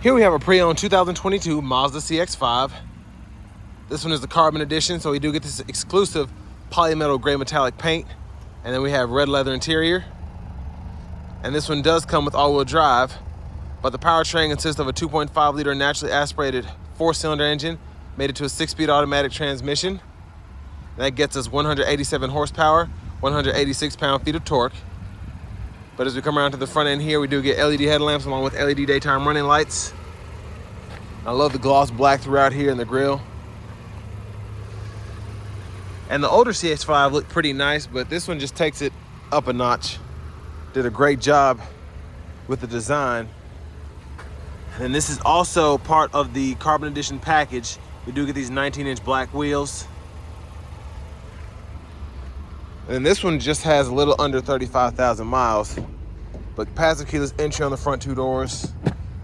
Here we have a pre-owned 2022 Mazda CX-5. This one is the Carbon Edition, so we do get this exclusive polymetal gray metallic paint. And then we have red leather interior. And this one does come with all-wheel drive, but the powertrain consists of a 2.5 liter naturally aspirated 4-cylinder engine, made it to a 6-speed automatic transmission. That gets us 187 horsepower, 186 pound-feet of torque. But as we come around to the front end here, we do get LED headlamps along with LED daytime running lights. I love the gloss black throughout here in the grille. And the older CX-5 looked pretty nice, but this one just takes it up a notch. Did a great job with the design. And this is also part of the Carbon Edition package. We do get these 19-inch black wheels. And this one just has a little under 35,000 miles. But passive keyless entry on the front two doors.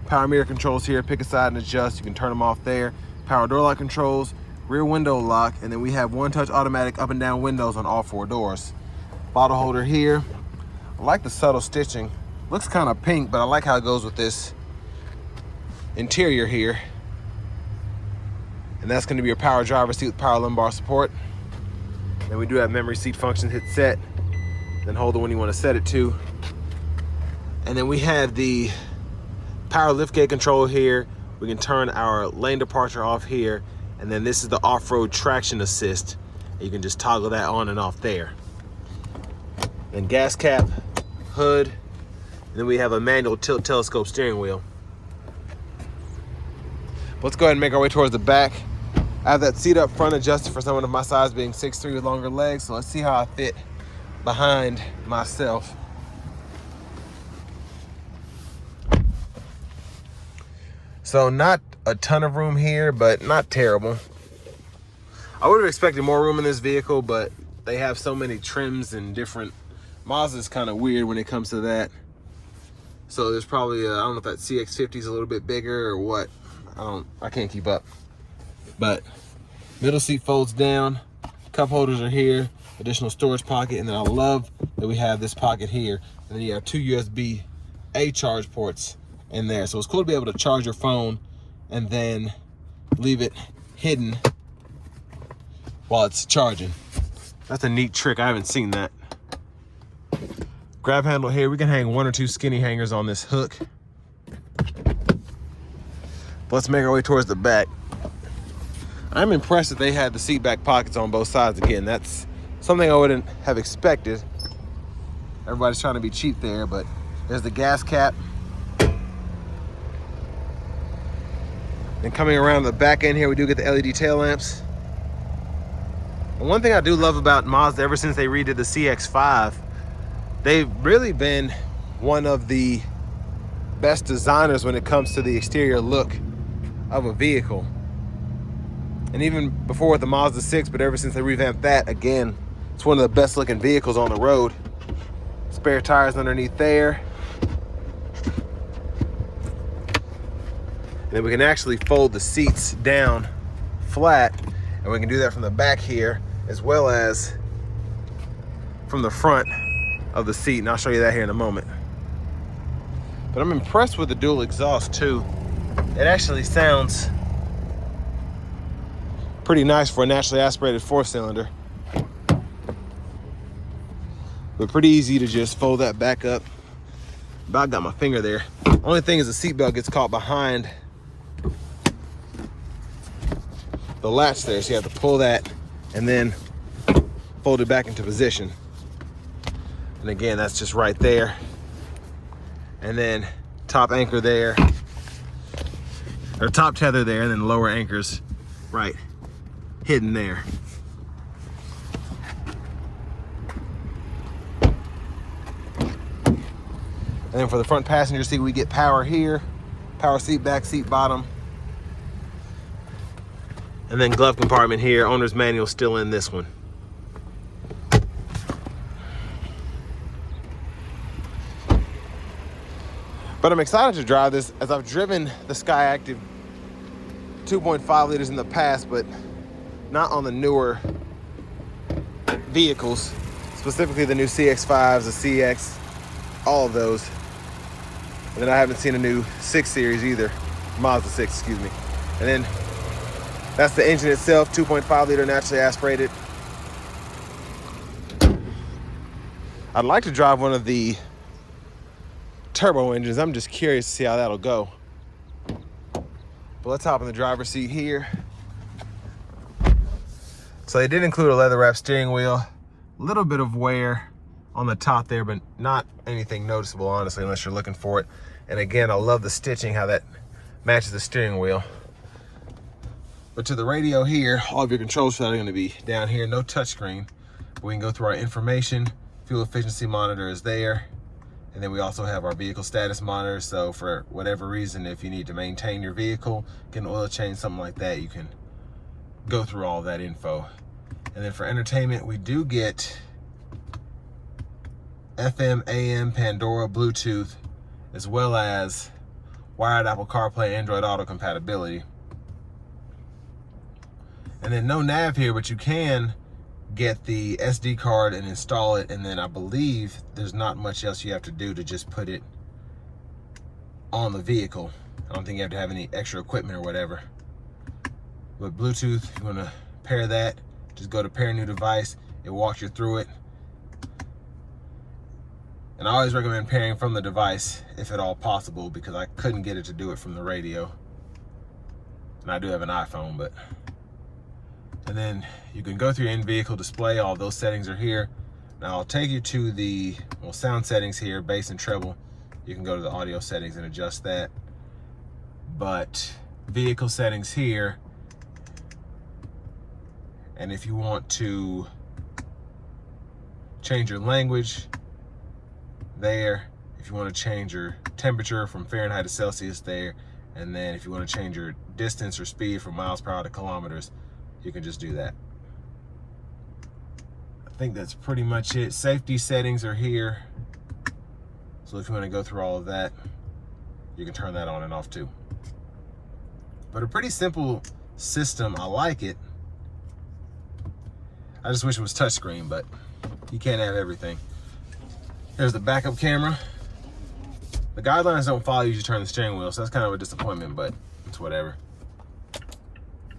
Power mirror controls here, pick a side and adjust. You can turn them off there. Power door lock controls, rear window lock, and then we have one-touch automatic up and down windows on all 4 doors. Bottle holder here. I like the subtle stitching. Looks kind of pink, but I like how it goes with this interior here. And that's going to be your power driver seat with power lumbar support. And we do have memory seat function. Hit set, then hold it when you want to set it to. And then we have the power liftgate control here. We can turn our lane departure off here. And then this is the off-road traction assist. You can just toggle that on and off there. Then gas cap, hood, and then we have a manual tilt telescope steering wheel. Let's go ahead and make our way towards the back. I have that seat up front adjusted for someone of my size, being 6'3" with longer legs. So let's see how I fit behind myself. So not a ton of room here, but not terrible. I would have expected more room in this vehicle, but they have so many trims and different. Mazda's kind of weird when it comes to that. So there's probably, I don't know if that CX-50 is a little bit bigger or what. I can't keep up. But middle seat folds down, cup holders are here, additional storage pocket, and then I love that we have this pocket here. And then you have 2 USB-A charge ports in there. So it's cool to be able to charge your phone and then leave it hidden while it's charging. That's a neat trick. I haven't seen that. Grab handle here. We can hang 1 or 2 skinny hangers on this hook. Let's make our way towards the back. I'm impressed that they had the seat back pockets on both sides. Again, that's something I wouldn't have expected. Everybody's trying to be cheap there, but there's the gas cap. And coming around the back end here, we do get the LED tail lamps. And one thing I do love about Mazda, ever since they redid the CX-5, they've really been one of the best designers when it comes to the exterior look of a vehicle. And even before with the Mazda 6, but ever since they revamped that, again, it's one of the best looking vehicles on the road. Spare tires underneath there. And then we can actually fold the seats down flat, and we can do that from the back here as well as from the front of the seat, and I'll show you that here in a moment. But I'm impressed with the dual exhaust too. It actually sounds pretty nice for a naturally aspirated 4-cylinder. But pretty easy to just fold that back up. About got my finger there. Only thing is the seatbelt gets caught behind the latch there, so you have to pull that and then fold it back into position. And again, that's just right there. And then top anchor there, or top tether there, and then lower anchors right hidden there. And then for the front passenger seat, we get power here, power seat back, seat bottom. And then glove compartment here, owner's manual still in this one. But I'm excited to drive this, as I've driven the Skyactiv 2.5 liters in the past, but not on the newer vehicles, specifically the new CX-5s, the CX, all of those. And then I haven't seen a new 6 Series either. Mazda 6, excuse me. And then that's the engine itself, 2.5 liter naturally aspirated. I'd like to drive one of the turbo engines. I'm just curious to see how that'll go. But let's hop in the driver's seat here. So they did include a leather wrap steering wheel, a little bit of wear on the top there, but not anything noticeable, honestly, unless you're looking for it. And again, I love the stitching, how that matches the steering wheel. But to the radio here, all of your controls for that are going to be down here, no touchscreen. We can go through our information. Fuel efficiency monitor is there. And then we also have our vehicle status monitor. So for whatever reason, if you need to maintain your vehicle, get an oil change, something like that, you can go through all that info. And then for entertainment, we do get FM, AM, Pandora, Bluetooth, as well as wired Apple CarPlay, Android Auto compatibility. And then no nav here, but you can get the SD card and install it. And then I believe there's not much else you have to do to just put it on the vehicle. I don't think you have to have any extra equipment or whatever. But Bluetooth, if you want to pair that, just go to pair new device. It walks you through it. And I always recommend pairing from the device if at all possible, because I couldn't get it to do it from the radio. And I do have an iPhone, but. And then you can go through your in-vehicle display. All those settings are here. Now I'll take you to the sound settings here, bass and treble. You can go to the audio settings and adjust that. But vehicle settings here. And if you want to change your language, there. If you want to change your temperature from Fahrenheit to Celsius, there. And then if you want to change your distance or speed from miles per hour to kilometers, you can just do that. I think that's pretty much it. Safety settings are here. So if you want to go through all of that, you can turn that on and off too. But a pretty simple system. I like it. I just wish it was touchscreen, but you can't have everything. There's the backup camera. The guidelines don't follow you to turn the steering wheel, so that's kind of a disappointment, but it's whatever.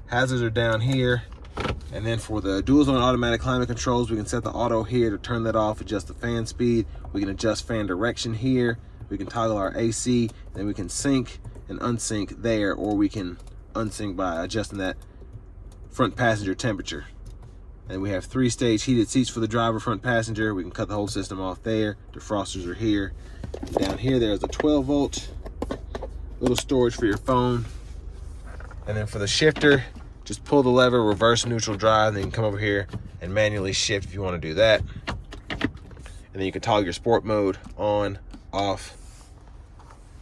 Hazards are down here. And then for the dual zone automatic climate controls, we can set the auto here to turn that off, adjust the fan speed. We can adjust fan direction here. We can toggle our AC. Then we can sync and unsync there, or we can unsync by adjusting that front passenger temperature. And we have 3-stage heated seats for the driver, front passenger. We can cut the whole system off there. Defrosters are here. Down here, there's a 12-volt little storage for your phone. And then for the shifter, just pull the lever, reverse neutral drive, and then you can come over here and manually shift if you want to do that. And then you can toggle your sport mode on, off.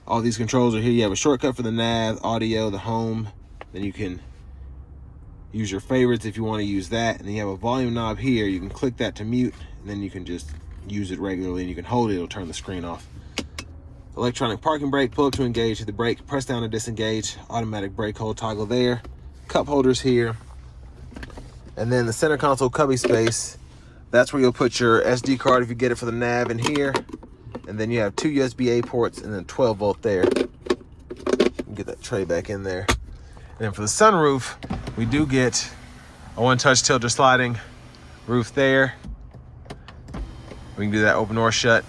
All these controls are here. You have a shortcut for the nav, audio, the home. Then you can use your favorites if you want to use that. And then you have a volume knob here. You can click that to mute, and then you can just use it regularly, and you can hold it, it'll turn the screen off. Electronic parking brake, pull up to engage, hit the brake, press down to disengage, automatic brake hold toggle there. Cup holders here. And then the center console cubby space, that's where you'll put your SD card if you get it for the nav in here. And then you have 2 USB-A ports and then 12-volt there. Get that tray back in there. And then for the sunroof, we do get a one-touch tilter sliding roof there. We can do that open or shut.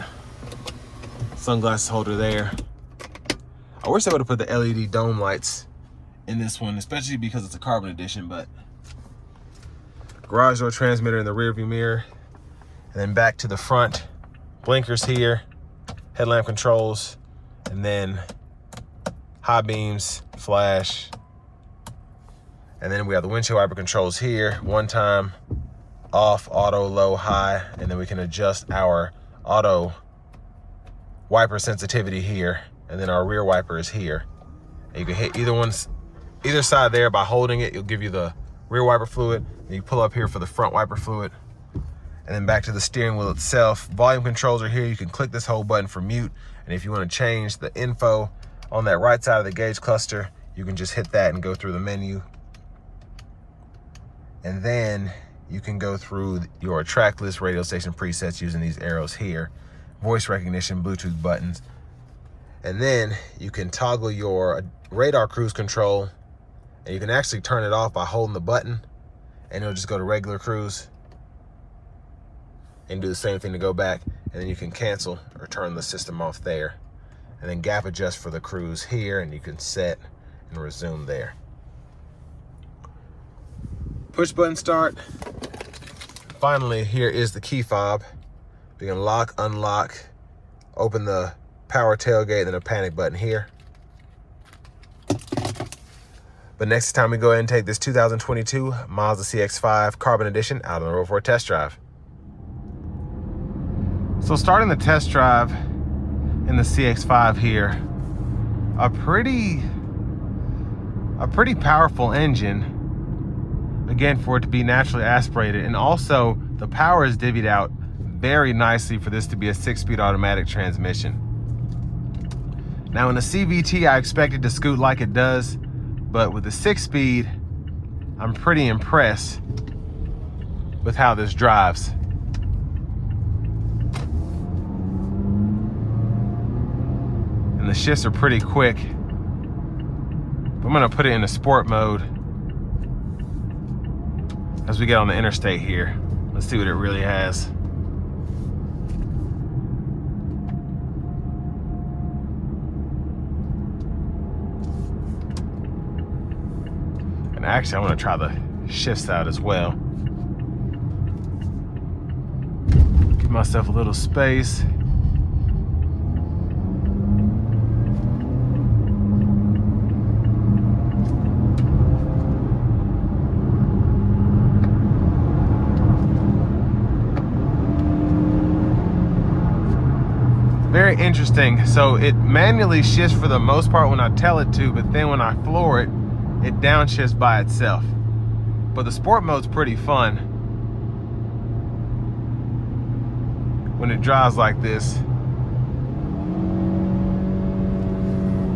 Sunglasses holder there. I wish I would have put the LED dome lights in this one, especially because it's a carbon edition, but garage door transmitter in the rear view mirror. And then back to the front, blinkers here, headlamp controls, and then high beams, flash. And then we have the windshield wiper controls here, one time, off, auto, low, high, and then we can adjust our auto wiper sensitivity here, and then our rear wiper is here. And you can hit either side there by holding it. It'll give you the rear wiper fluid. And you pull up here for the front wiper fluid. And then back to the steering wheel itself. Volume controls are here. You can click this whole button for mute. And if you want to change the info on that right side of the gauge cluster, you can just hit that and go through the menu. And then you can go through your track list radio station presets using these arrows here. Voice recognition, Bluetooth buttons. And then you can toggle your radar cruise control, and you can actually turn it off by holding the button, and it'll just go to regular cruise, and do the same thing to go back. And then you can cancel or turn the system off there, and then gap adjust for the cruise here, and you can set and resume there. Push button start. Finally, here is the key fob. You can lock, unlock, open the power tailgate, and then a panic button here. But next time we go ahead and take this 2022 Mazda CX-5 Carbon Edition out on the road for a test drive. So starting the test drive in the CX-5 here, a pretty powerful engine. Again, for it to be naturally aspirated, and also the power is divvied out very nicely for this to be a 6-speed automatic transmission. Now in the CVT, I expect it to scoot like it does, but with the 6-speed, I'm pretty impressed with how this drives. And the shifts are pretty quick. I'm gonna put it in a sport mode as we get on the interstate here. Let's see what it really has. And actually, I want to try the shifts out as well. Give myself a little space. Very interesting. So it manually shifts for the most part when I tell it to, but then when I floor it, it downshifts by itself. But the sport mode's pretty fun when it drives like this.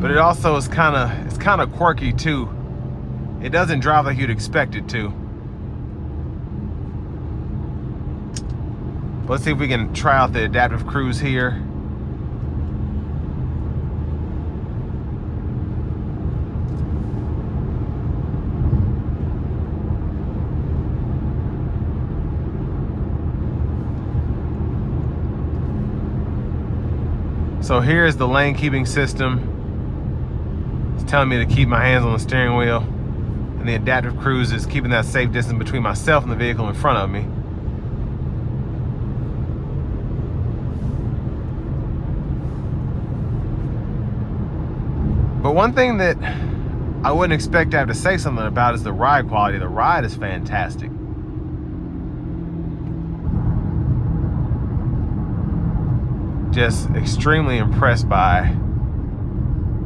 But it also is kind of quirky too. It doesn't drive like you'd expect it to. But let's see if we can try out the adaptive cruise here. So here's the lane keeping system. It's telling me to keep my hands on the steering wheel. And the adaptive cruise is keeping that safe distance between myself and the vehicle in front of me. But one thing that I wouldn't expect to have to say something about is the ride quality. The ride is fantastic. Just extremely impressed by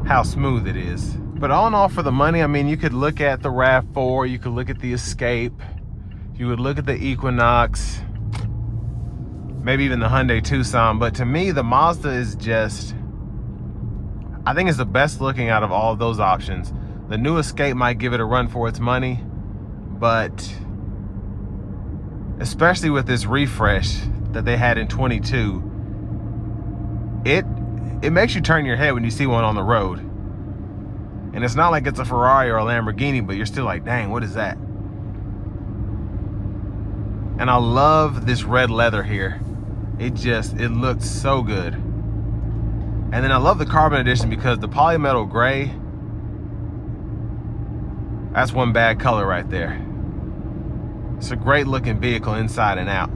how smooth it is. But all in all, for the money, I mean, you could look at the RAV4, you could look at the Escape, you would look at the Equinox, maybe even the Hyundai Tucson. But to me, the Mazda is just, I think it's the best looking out of all of those options. The new Escape might give it a run for its money, but especially with this refresh that they had in 22, it makes you turn your head when you see one on the road. And it's not like it's a Ferrari or a Lamborghini, but you're still like, dang, what is that? And I love this red leather here. It looks so good. And then I love the Carbon Edition because the polymetal gray, that's one bad color right there. It's a great looking vehicle inside and out.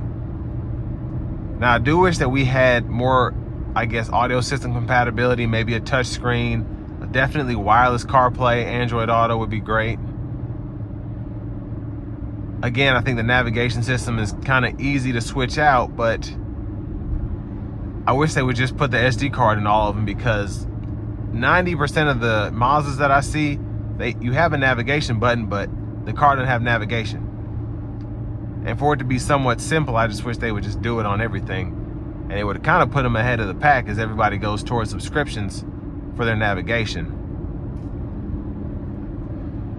Now I do wish that we had more, I guess, audio system compatibility, maybe a touch screen, definitely wireless CarPlay, Android Auto would be great. Again, I think the navigation system is kind of easy to switch out, but I wish they would just put the SD card in all of them, because 90% of the Mazdas that I see, you have a navigation button, but the car doesn't have navigation. And for it to be somewhat simple, I just wish they would just do it on everything. And it would kind of put them ahead of the pack as everybody goes towards subscriptions for their navigation.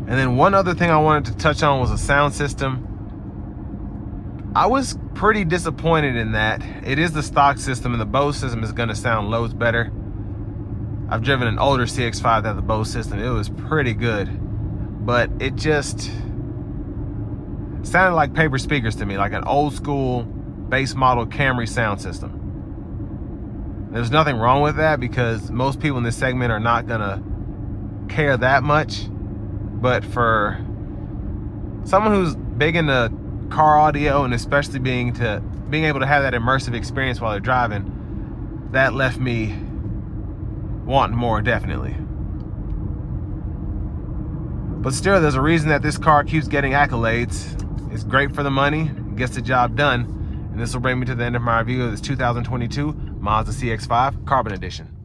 And then one other thing I wanted to touch on was the sound system. I was pretty disappointed in that. It is the stock system, and the Bose system is going to sound loads better. I've driven an older CX-5 that had the Bose system. It was pretty good, but it just sounded like paper speakers to me, like an old school base model Camry sound system. There's nothing wrong with that because most people in this segment are not gonna care that much, but for someone who's big into car audio and especially being able to have that immersive experience while they're driving, that left me wanting more, definitely. But still, there's a reason that this car keeps getting accolades. It's great for the money, gets the job done, and this will bring me to the end of my review of this 2022 Mazda CX-5 Carbon Edition.